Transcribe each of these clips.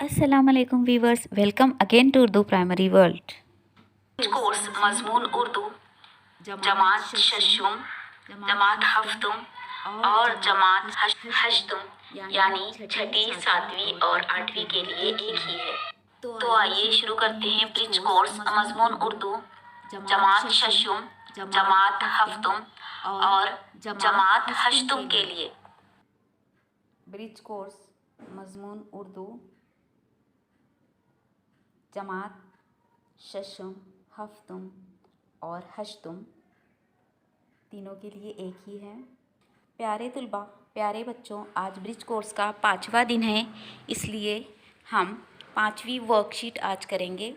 अस्सलाम वालेकुम viewers, welcome again to Urdu primary world. Course मजमून उर्दू जमात शशुम, जमात हफ्तुम और जमात हश्तुम यानी छठी, सातवीं और आठवीं के लिए एक ही है। तो आइए शुरू करते हैं ब्रिज कोर्स मजमून उर्दू जमात शशुम, जमात हफ्तुम और जमात हश्तुम के लिए। ब्रिज कोर्स मजमून उर्दू जमात शशुम, हफ्तुम और हश्तुम तीनों के लिए एक ही है। प्यारे तुलबा, प्यारे बच्चों, आज ब्रिज कोर्स का 5वां दिन है, इसलिए हम 5वीं वर्कशीट आज करेंगे।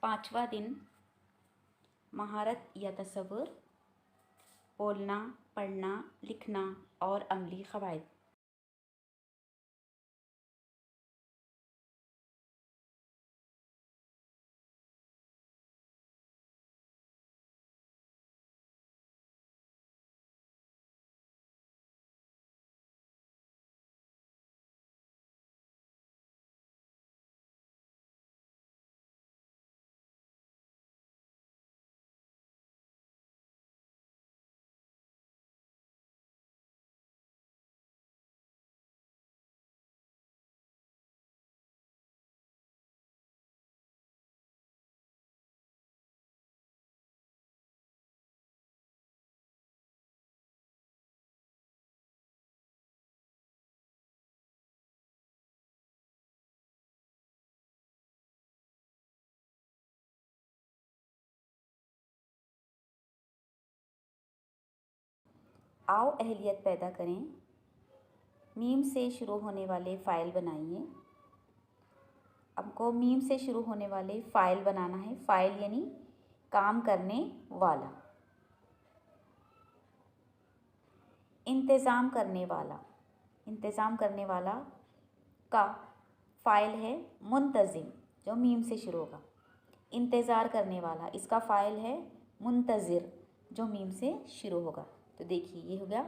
पाँचवा दिन महारत या तसव्वुर, बोलना, पढ़ना, लिखना और अमली क़वाइद। आओ अहलियत पैदा करें। मीम से शुरू होने वाले फ़ाइल बनाइए। हमको मीम से शुरू होने वाले फ़ाइल बनाना है। फ़ाइल यानी काम करने वाला। इंतज़ाम करने वाला, इंतज़ाम करने वाला का फ़ाइल है मुंतज़िम, जो मीम से शुरू होगा। इंतज़ार करने वाला, इसका फ़ाइल है मुंतज़िर, जो मीम से शुरू होगा। तो देखिए, ये हो गया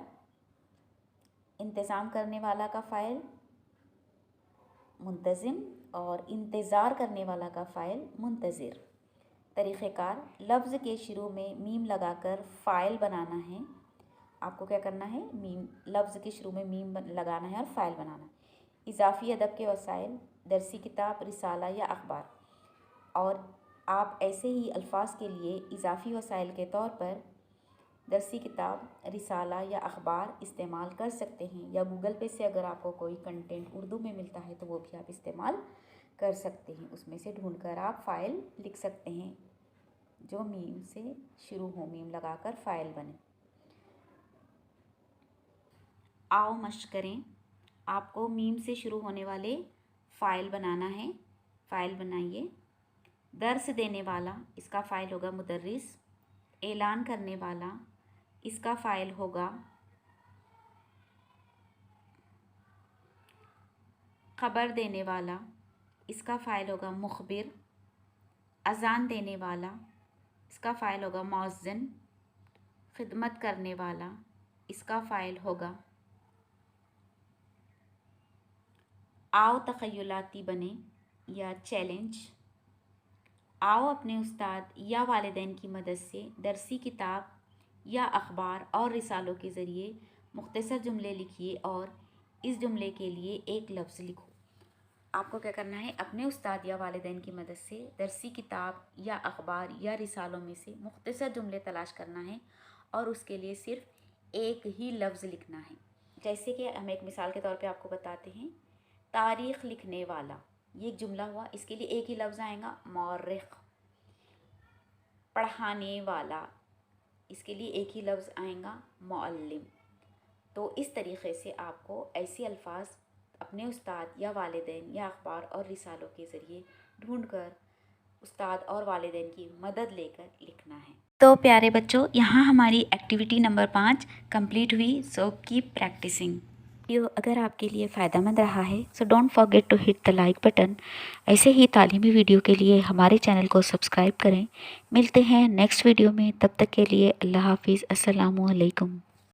इंतज़ाम करने वाला का फ़ाइल मुंतज़िम और इंतज़ार करने वाला का फ़ाइल मुंतज़िर। तरीक़ेकार, लफ्ज़ के शुरू में मीम लगाकर फ़ाइल बनाना है। आपको क्या करना है? मीम, लफ्ज़ के शुरू में मीम लगाना है और फ़ाइल बनाना है। इज़ाफ़ी अदब के वसाइल, दरसी किताब, रिसाला या अखबार। और आप ऐसे ही अल्फाज के लिए इज़ाफ़ी वसाइल के तौर पर दरसी किताब, रिसाला या अखबार इस्तेमाल कर सकते हैं, या गूगल पे से अगर आपको कोई कंटेंट उर्दू में मिलता है तो वो भी आप इस्तेमाल कर सकते हैं। उसमें से ढूंढकर आप फ़ाइल लिख सकते हैं जो मीम से शुरू हो, मीम लगाकर फ़ाइल बने। आओ मश्क करें। आपको मीम से शुरू होने वाले फ़ाइल बनाना है। फ़ाइल बनाइए। दर्स देने वाला, इसका फ़ाइल होगा मुदर्रिस। ऐलान करने वाला, इसका फ़ाइल होगा ख़बर देने वाला, इसका फ़ाइल होगा मुखबिर। अज़ान देने वाला, इसका फ़ाइल होगा मौज़िन। खिदमत करने वाला, इसका फ़ाइल होगा आओ तख़य्युलाती बने या चैलेंज। आओ अपने उस्ताद या वालिदैन की मदद से दरसी किताब या अखबार और रिसालों के ज़रिए मुख्तसर जुमले लिखिए और इस जुमले के लिए एक लफ्ज़ लिखो। आपको क्या करना है? अपने उस्ताद या वालिदैन की मदद से दरसी किताब या अखबार या रिसालों में से मुख्तसर जुमले तलाश करना है और उसके लिए सिर्फ़ एक ही लफ्ज़ लिखना है। जैसे कि हम एक मिसाल के तौर पे आपको बताते हैं, तारीख़ लिखने वाला, ये एक जुमला हुआ, इसके लिए एक ही लफ्ज़ आएगा मौरिख़। पढ़ाने वाला, इसके लिए एक ही लफ्ज़ आएगा मुअल्लिम। तो इस तरीक़े से आपको ऐसे अल्फाज अपने उस्ताद या वालिदैन या अखबार और रिसालों के ज़रिए ढूंढकर उस्ताद और वालिदैन की मदद लेकर लिखना है। तो प्यारे बच्चों, यहाँ हमारी एक्टिविटी नंबर 5 कंप्लीट हुई। So keep practising. वीडियो अगर आपके लिए फ़ायदेमंद रहा है so don't forget to hit the like button. ऐसे ही तालीमी वीडियो के लिए हमारे चैनल को सब्सक्राइब करें। मिलते हैं नेक्स्ट वीडियो में, तब तक के लिए अल्लाह हाफिज़। अस्सलामु अलैकुम।